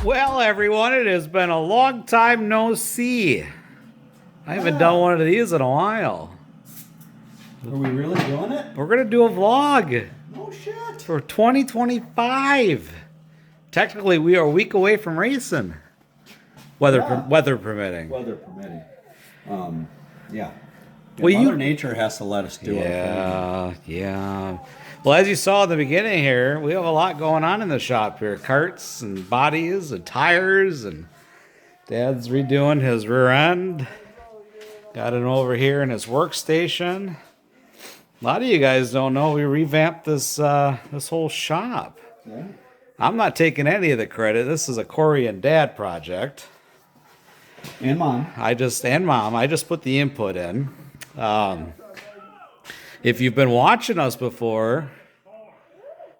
Well, everyone, it has been a long time no see. I haven't done one of these in a while. Are we really doing it? We're going to do a vlog No shit. for 2025. Technically, we are a week away from racing. Weather permitting. Weather permitting. Yeah. Well, Mother Nature has to let us do it. Yeah. Well, as you saw in the beginning here, we have a lot going on in the shop here. Carts and bodies and tires, and Dad's redoing his rear end. Got it over here in his workstation. A lot of you guys don't know we revamped this this whole shop. Yeah. I'm not taking any of the credit. This is a Corey and Dad project. And Mom. I just put the input in. If you've been watching us before,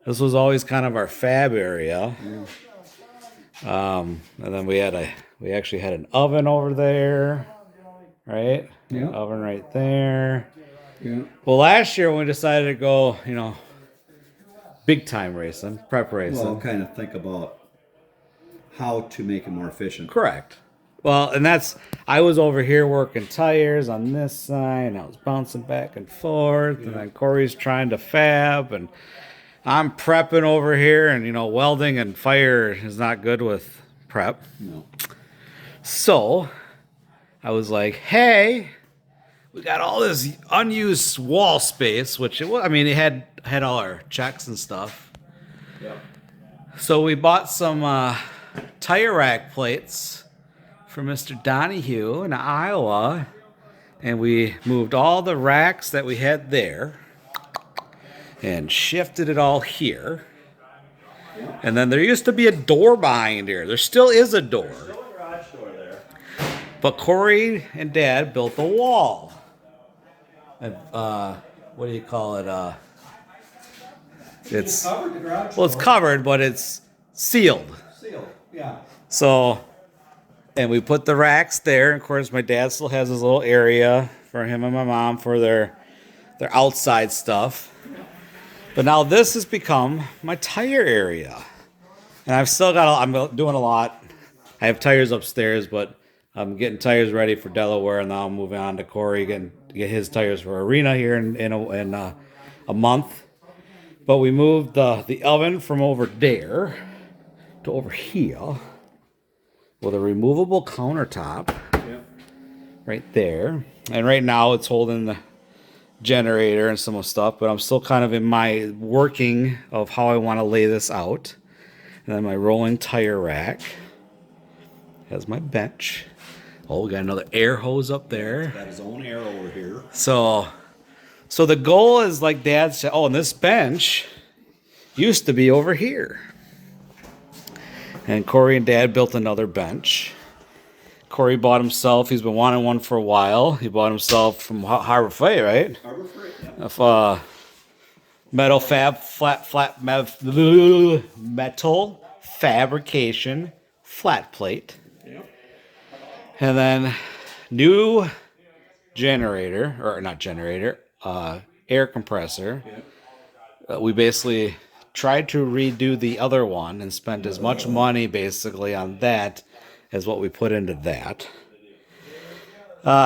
this was always kind of our fab area. Yeah. And then we actually had an oven over there, right? Yeah. Oven right there. Yeah. Well, last year when we decided to go, big time racing, prep racing. Well, kind of think about how to make it more efficient. Correct. Well, and I was over here working tires on this side, and I was bouncing back and forth, and then Corey's trying to fab, and I'm prepping over here, and, welding and fire is not good with prep. No. So I was like, hey, we got all this unused wall space, which it had all our checks and stuff. Yeah. So we bought some tire rack plates from Mr. Donahue in Iowa, and we moved all the racks that we had there and shifted it all here. Yeah. And then there used to be a door behind here. There still is a door. There's still a garage door there. But Corey and Dad built a wall. And, what do you call it? It's covered the garage it's covered, but it's sealed. Sealed, yeah. So, and we put the racks there. Of course, my dad still has his little area for him and my mom for their outside stuff. But now this has become my tire area. And I'm doing a lot. I have tires upstairs, but I'm getting tires ready for Delaware, and now I'm moving on to Corey to get his tires for Arena here in a month. But we moved the oven from over there to over here with a removable countertop right there. And right now it's holding the generator and some stuff, but I'm still kind of in my working of how I want to lay this out. And then my rolling tire rack has my bench. Oh, we got another air hose up there. Got his own air over here. So the goal is, like Dad said, and this bench used to be over here. And Corey and Dad built another bench. Corey bought himself, he's been wanting one for a while. He bought himself from Harbor Freight, right? Harbor Freight, yeah. Metal fabrication flat plate. Yep. And then new generator, or not generator, air compressor. Yep. We basically tried to redo the other one and spent as much money basically on that as what we put into that.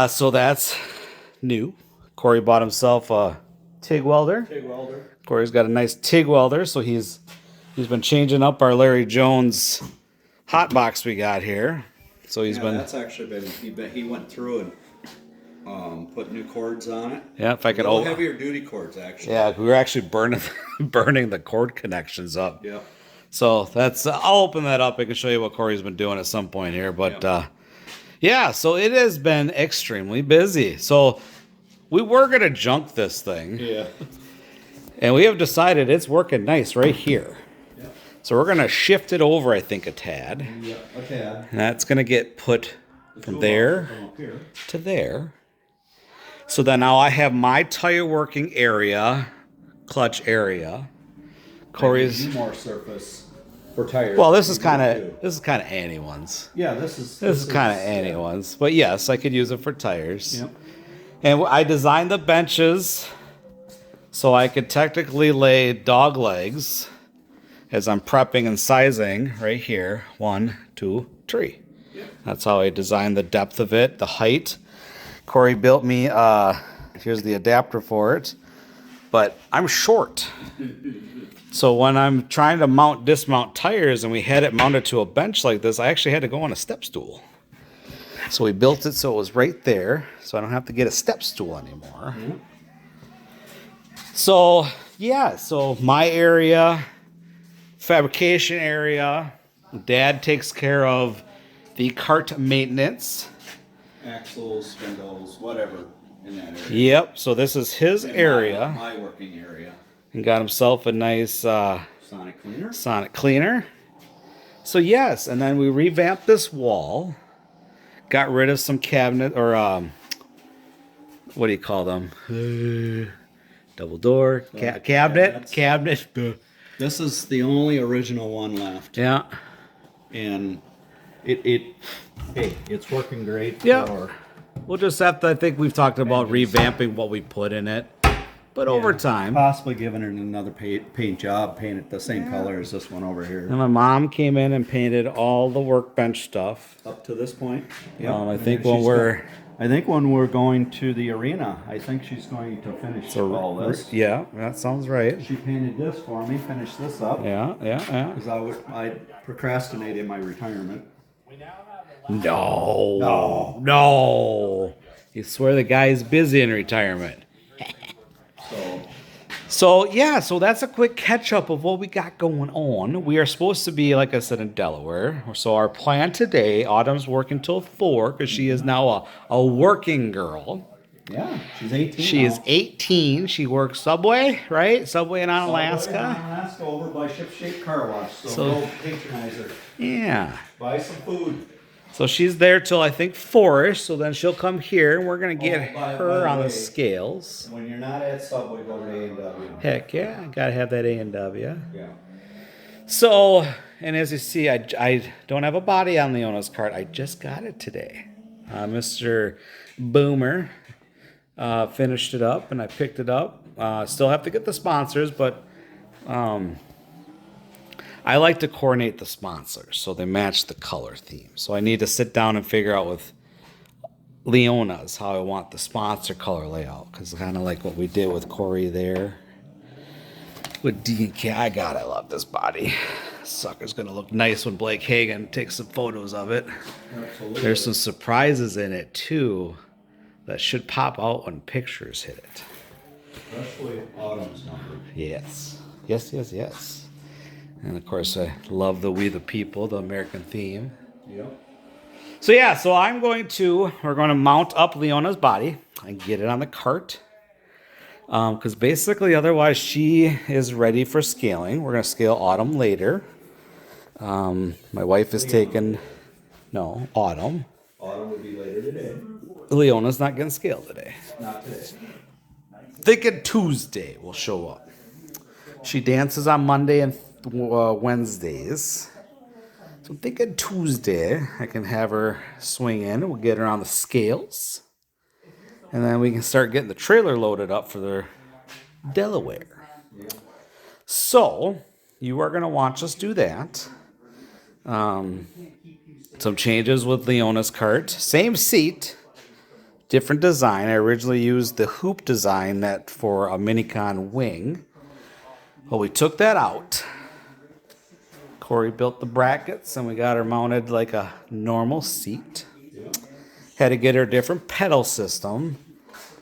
So that's new. Corey bought himself a TIG welder. Corey's got a nice TIG welder, so he's been changing up our Larry Jones hot box we got here. So that's actually he went through and put new cords on it. Yeah, if I could heavier duty cords actually. Yeah, we were actually burning the cord connections up. Yeah. So that's I'll open that up. I can show you what Corey's been doing at some point here, but so it has been extremely busy. So we were gonna junk this thing. Yeah. And we have decided it's working nice right here. Yeah. So we're gonna shift it over, I think, a tad. Yeah, a tad. And that's gonna get put from there to there. So then now I have my tire working area, clutch area. Corey's more surface for tires. Well, this is kind of anyone's. Yeah, this is kind of anyone's. But yes, I could use it for tires. Yep. And I designed the benches so I could technically lay dog legs as I'm prepping and sizing right here. 1, 2, 3. That's how I designed the depth of it, the height. Corey built me, here's the adapter for it, but I'm short. So when I'm trying to dismount tires and we had it mounted to a bench like this, I actually had to go on a step stool. So we built it so it was right there, so I don't have to get a step stool anymore. So yeah, so my area, fabrication area, Dad takes care of the cart maintenance. Axles, spindles, whatever in that area. Yep, so this is his area. My working area. And got himself a nice Sonic cleaner. So yes, and then we revamped this wall. Got rid of some cabinet, or what do you call them? Double door, cabinet. This is the only original one left. Yeah. And it's working great. Yeah. We'll just have to, I think we've talked about revamping what we put in it. But over time. Possibly giving it another paint job, paint it the same color as this one over here. And my mom came in and painted all the workbench stuff. Up to this point. I think when we're going to the arena, I think she's going to finish all this. Yeah, that sounds right. She painted this for me, finished this up. Yeah. Because I procrastinated my retirement. No. You swear the guy's busy in retirement. So that's a quick catch up of what we got going on. We are supposed to be, like I said, in Delaware. So our plan today, Autumn's working till 4 because she is now a working girl. Yeah, she's 18. She is 18. She works Subway, right? Subway in Alaska. Alaska over by Ship Shape Car Wash. So go patronize her. Yeah. Buy some food. So she's there till I think 4ish. So then she'll come here and we're gonna get her on the scales. When you're not at Subway, go to A&W. Heck yeah, I gotta have that A&W. Yeah. So, and as you see, I don't have a body on Leona's cart. I just got it today. Mr. Boomer finished it up and I picked it up. Still have to get the sponsors, but I like to coordinate the sponsors so they match the color theme. So I need to sit down and figure out with Leona's how I want the sponsor color layout, because kind of like what we did with Corey there. With D&K, I love this body. Sucker's gonna look nice when Blake Hagan takes some photos of it. Absolutely. There's some surprises in it too that should pop out when pictures hit it. Especially Autumn's number. Yes. And of course, I love the We the People, the American theme. Yep. So we're going to mount up Leona's body and get it on the cart. Because basically, otherwise, she is ready for scaling. We're going to scale Autumn later. My wife is Autumn. Autumn will be later today. Leona's not getting scaled today. Not today. Thinking Tuesday will show up. She dances on Monday and Wednesdays. So I'm thinking Tuesday I can have her swing in. We'll get her on the scales. And then we can start getting the trailer loaded up for the Delaware. Yeah. So you are going to watch us do that. Some changes with Leona's cart. Same seat. Different design. I originally used the hoop design for a Minicon wing. Well, we took that out. Corey built the brackets and we got her mounted like a normal seat. Had to get her a different pedal system.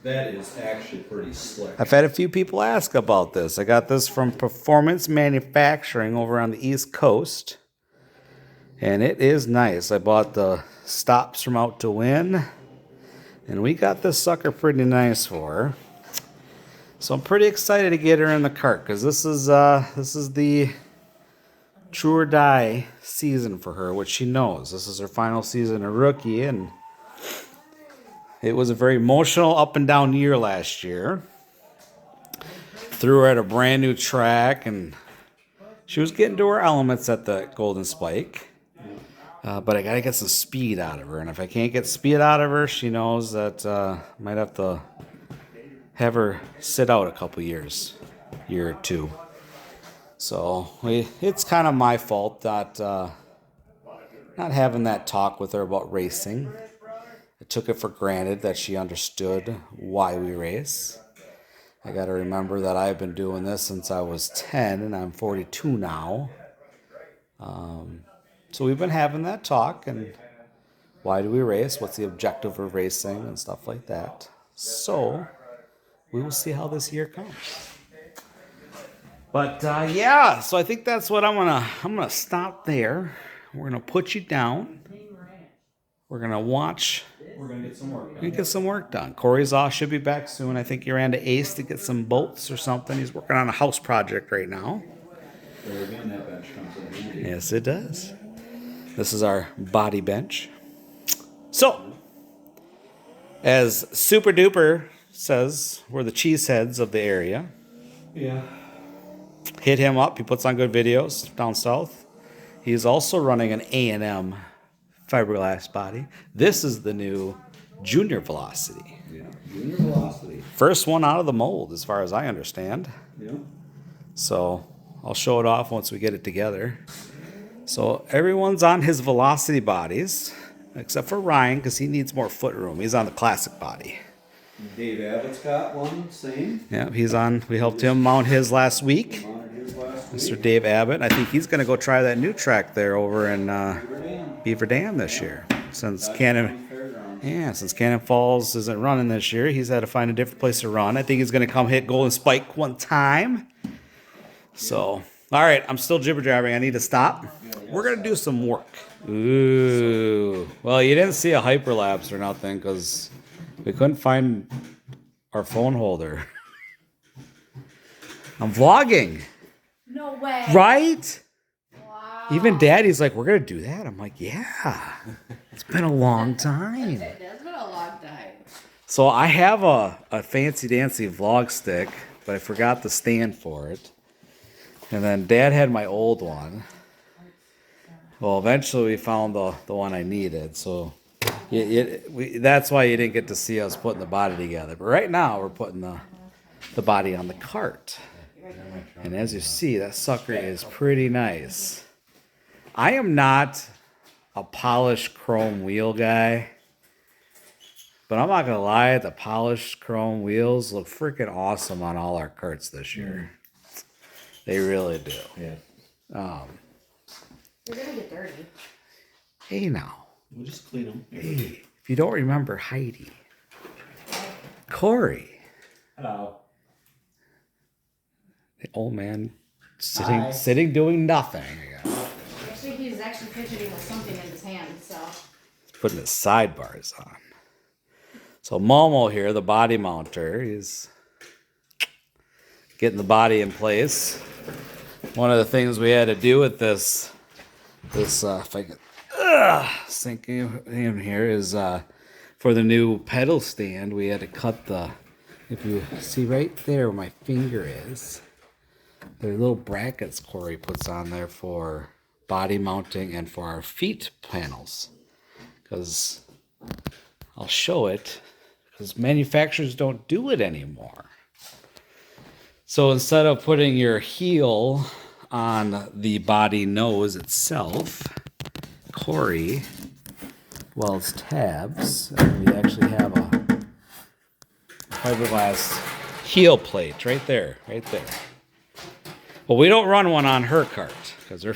That is actually pretty slick. I've had a few people ask about this. I got this from Performance Manufacturing over on the East Coast. And it is nice. I bought the stops from Out to Win. And we got this sucker pretty nice for her. So I'm pretty excited to get her in the cart because this is the true or die season for her, which she knows. This is her final season of rookie, and it was a very emotional up and down year last year. Threw her at a brand new track, and she was getting to her elements at the Golden Spike. But I got to get some speed out of her, and if I can't get speed out of her, she knows that I might have to have her sit out a couple years, year or two. So it's kind of my fault that not having that talk with her about racing. I took it for granted that she understood why we race. I got to remember that I've been doing this since I was 10 and I'm 42 now. So we've been having that talk and why do we race? What's the objective of racing and stuff like that. So we will see how this year comes. But yeah, so I think that's what I'm gonna stop there. We're gonna put you down. We're gonna watch. We're gonna get some work We're done. gonna get some work done. Corey's off, should be back soon. I think he ran to Ace to get some bolts or something. He's working on a house project right now. There again, that bench comes in handy. Yes, it does. This is our body bench. So, as Super Duper says, we're the cheeseheads of the area. Yeah. Hit him up. He puts on good videos down south. He's also running an A&M fiberglass body. This is the new Junior Velocity. Yeah. Junior Velocity. First one out of the mold, as far as I understand. Yeah. So I'll show it off once we get it together. So everyone's on his Velocity bodies, except for Ryan, because he needs more foot room. He's on the classic body. Dave Abbott's got one, same. Yeah, he's on. We helped him mount his last week. Mounted his last Mr. week. Dave Abbott. I think he's going to go try that new track there over in Damn. Beaver Dam this year. Since That's Cannon, Fairgrounds. since Cannon Falls isn't running this year, he's had to find a different place to run. I think he's going to come hit Golden Spike one time. So, all right, I'm still jibber jabbering. I need to stop. We're going to do some work. Ooh. Well, you didn't see a hyperlapse or nothing because we couldn't find our phone holder. I'm vlogging. No way. Right? Wow. Even Daddy's like, we're going to do that. I'm like, yeah. It's been a long time. It has been a long time. So I have a fancy dancy vlog stick, but I forgot the stand for it. And then Dad had my old one. Well, eventually we found the one I needed. So that's why you didn't get to see us putting the body together. But right now we're putting the body on the cart. And as you see, that sucker is pretty nice. I am not a polished chrome wheel guy. But I'm not going to lie, the polished chrome wheels look freaking awesome on all our carts this year. They really do. Yeah. You're gonna get dirty. Hey now. We'll just clean them. Hey, if you don't remember Heidi. Corey. Hello. The old man Hi. sitting doing nothing. Actually, he's actually fidgeting with something in his hand, so. He's putting his sidebars on. So Momo here, the body mounter, he's getting the body in place. One of the things we had to do with this if I could sink in here is for the new pedal stand, we had to cut if you see right there where my finger is, there are little brackets Corey puts on there for body mounting and for our feet panels. Because I'll show it, because manufacturers don't do it anymore. So instead of putting your heel on the body nose itself, Corey welds tabs, and we actually have a fiberglass heel plate right there. Well, we don't run one on her cart because her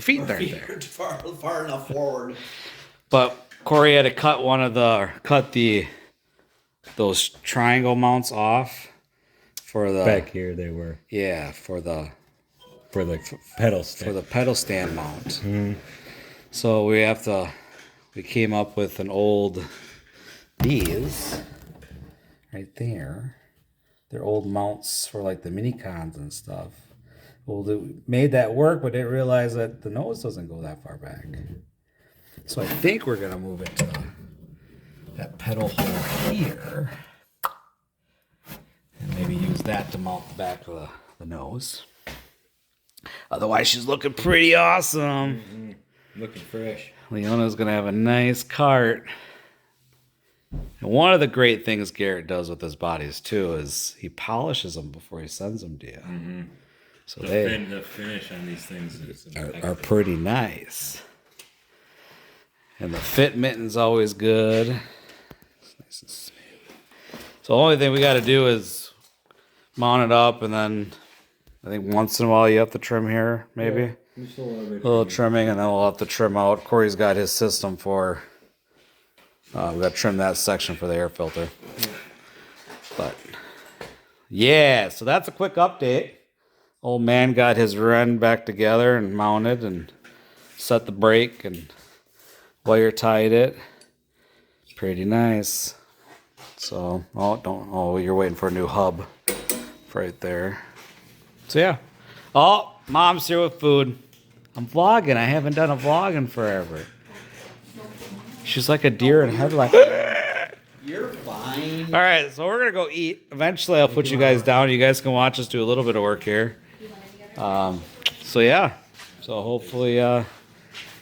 feet aren't there. Far enough forward. But Corey had to cut those triangle mounts off for the Back here they were for the pedal stand. for the pedal stand mount. So we came up with an old these right there. They're old mounts for like the mini cons and stuff. Well, we made that work, but didn't realize that the nose doesn't go that far back. So I think we're gonna move it to that pedal hole here, and maybe use that to mount the back of the nose. Otherwise, she's looking pretty awesome. Looking fresh. Leona's gonna have a nice cart. And one of the great things Garrett does with his bodies too is he polishes them before he sends them to you. So The finish on these things is are pretty nice. And the fit mitten's always good. Nice and smooth. So the only thing we got to do is mount it up, and then I think once in a while you have to trim here, maybe. A little trimming, and then we'll have to trim out. Corey's got his system for, we got to trim that section for the air filter. But, yeah, so that's a quick update. Old man got his Ren back together and mounted and set the brake and wire tied it. Pretty nice. So, you're waiting for a new hub right there. So, yeah. Oh, Mom's here with food. I'm vlogging. I haven't done a vlog in forever. She's like a deer in headlights. You're fine. All right, so we're going to go eat. Eventually, I'll put you guys down. You guys can watch us do a little bit of work here. So, yeah. So, hopefully,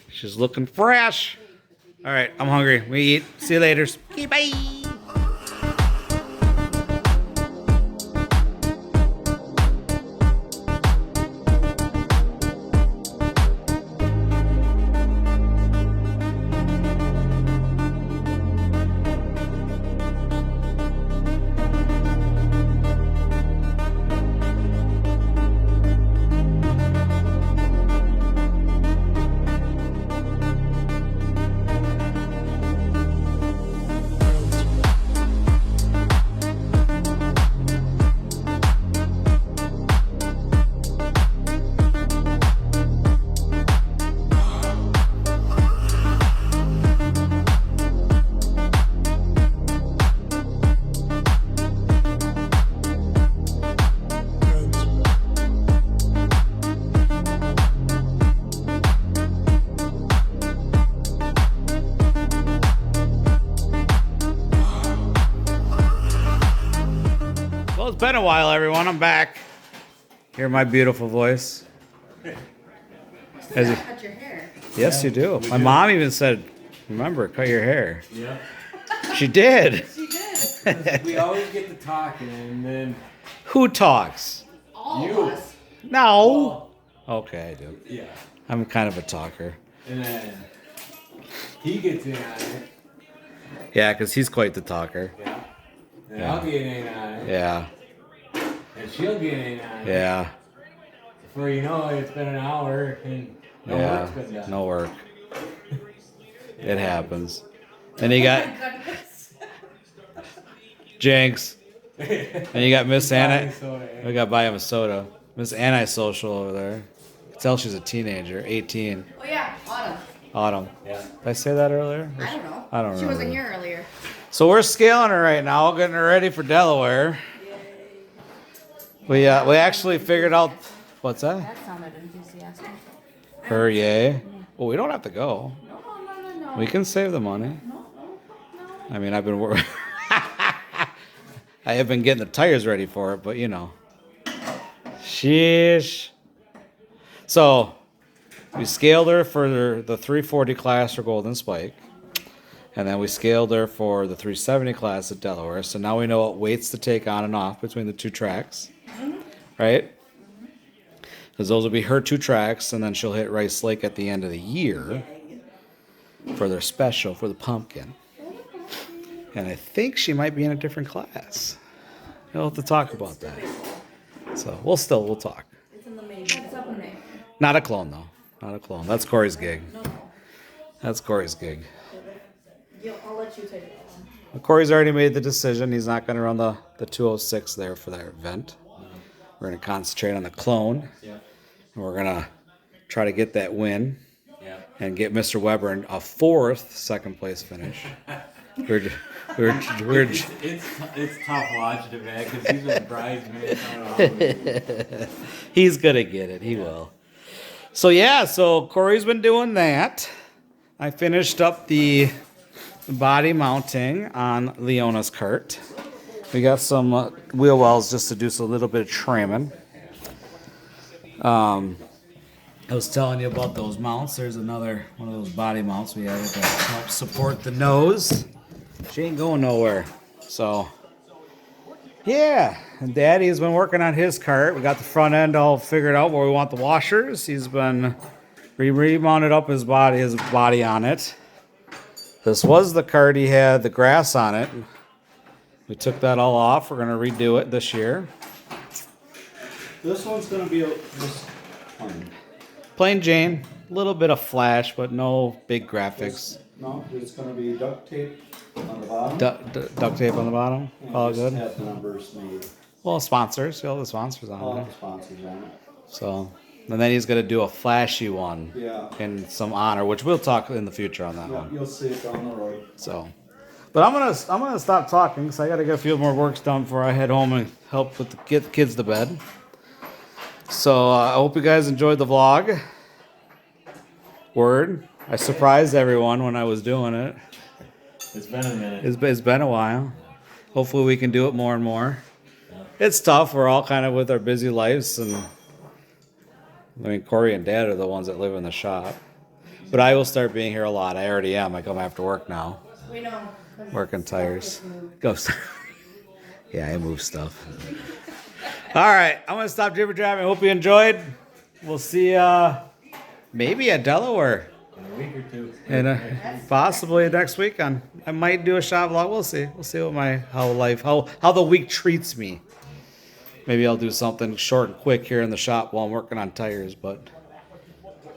she's looking fresh. All right, I'm hungry. We eat. See you later. Okay, bye. Well, it's been a while, everyone. I'm back. Hear my beautiful voice. Cut your hair. Yes, you do. My mom even said, remember, cut your hair. Yeah. She did. She did. We always get to talking, and then Who talks? All You. of us. No. Okay, I do. yeah, I'm kind of a talker. and then he gets in on it. Yeah, because he's quite the talker. Yeah. And Yeah. I'll get in on it. Yeah. And she'll get in on it. Yeah. Before you know it, it's been an hour and no work's been Yeah. done. No work. It happens. Then you got Goodness. Jinx. And you got Miss Anna. Soda, We got to buy him a soda. Miss Antisocial over there. You can tell she's a teenager, 18. Oh yeah, Autumn. Autumn. Yeah. Did I say that earlier? I don't know. I don't She wasn't remember. here earlier. So we're scaling her right now, getting her ready for Delaware. We actually figured out what's that? That sounded enthusiastic. Her yay. Well, we don't have to go. No. We can save the money. No. I mean, I've been working. I have been getting the tires ready for it, but you know. Sheesh. So we scaled her for the 340 class for Golden Spike. And then we scaled her for the 370 class at Delaware. So now we know what weights to take on and off between the two tracks. Right? Because those will be her two tracks, and then she'll hit Rice Lake at the end of the year for their special for the pumpkin. And I think she might be in a different class. We'll have to talk about that. So we'll talk. What's up, Nick? Not a clone though. Not a clone. That's Corey's gig. That's Corey's gig. I'll let you take it. Corey's already made the decision. He's not going to run the 206 there for that event. We're going to concentrate on the clone. Yeah. And we're going to try to get that win Yeah. and get Mr. Weber a fourth second place finish. We're It's tough watching him, man, because he's a bridesmaid. he's going to get it. He will. So, yeah, so Corey's been doing that. I finished up the body mounting on Leona's cart. We got some wheel wells just to do a little bit of trimming. I was telling you about those mounts. There's another one of those body mounts we added to help support the nose. She ain't going nowhere. So, yeah. Daddy's been working on his cart. We got the front end all figured out where we want the washers. He's been remounted up his body on it. This was the cart he had the grass on it. We took that all off. We're gonna redo it this year. This one's gonna be just plain. Plain Jane, a little bit of flash, but no big graphics. No, it's gonna be duct tape on the bottom. Duct tape on the bottom. And All just good. have the numbers made. Well, sponsors. All the sponsors on All there. the sponsors on it. So, and then he's gonna do a flashy one. Yeah. In some honor, which we'll talk in the future on that Yeah, one. you'll see it down the road. So, but I'm gonna stop talking because I gotta get a few more works done before I head home and help with get the kids to bed. So I hope you guys enjoyed the vlog. Word, I surprised everyone when I was doing it. It's been a minute. It's been a while. Hopefully we can do it more and more. It's tough. We're all kind of with our busy lives, and I mean Corey and Dad are the ones that live in the shop. But I will start being here a lot. I already am. I come after work now. We know. 'cause Working stuff tires. gets moved. Ghost. Yeah, I move stuff. All right, I'm gonna stop dribber driving. Hope you enjoyed. We'll see maybe at Delaware In a week or two. and possibly next weekend. I might do a shop vlog. We'll see. We'll see what how the week treats me. Maybe I'll do something short and quick here in the shop while I'm working on tires. But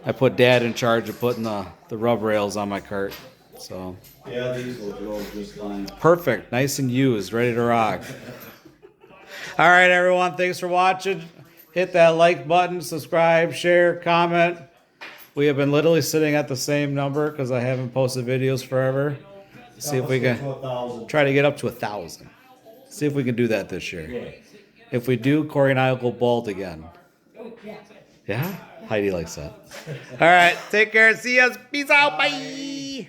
I put Dad in charge of putting the rub rails on my cart. So. Yeah, these will go just fine. Perfect. Nice and used. Ready to rock. All right, everyone. Thanks for watching. Hit that like button, subscribe, share, comment. We have been literally sitting at the same number because I haven't posted videos forever. See if we can try to get up to 1,000. See if we can do that this year. Yeah. If we do, Corey and I will go bald again. Yeah. Yeah? Heidi likes that. All right. Take care. See us. Peace out. Bye.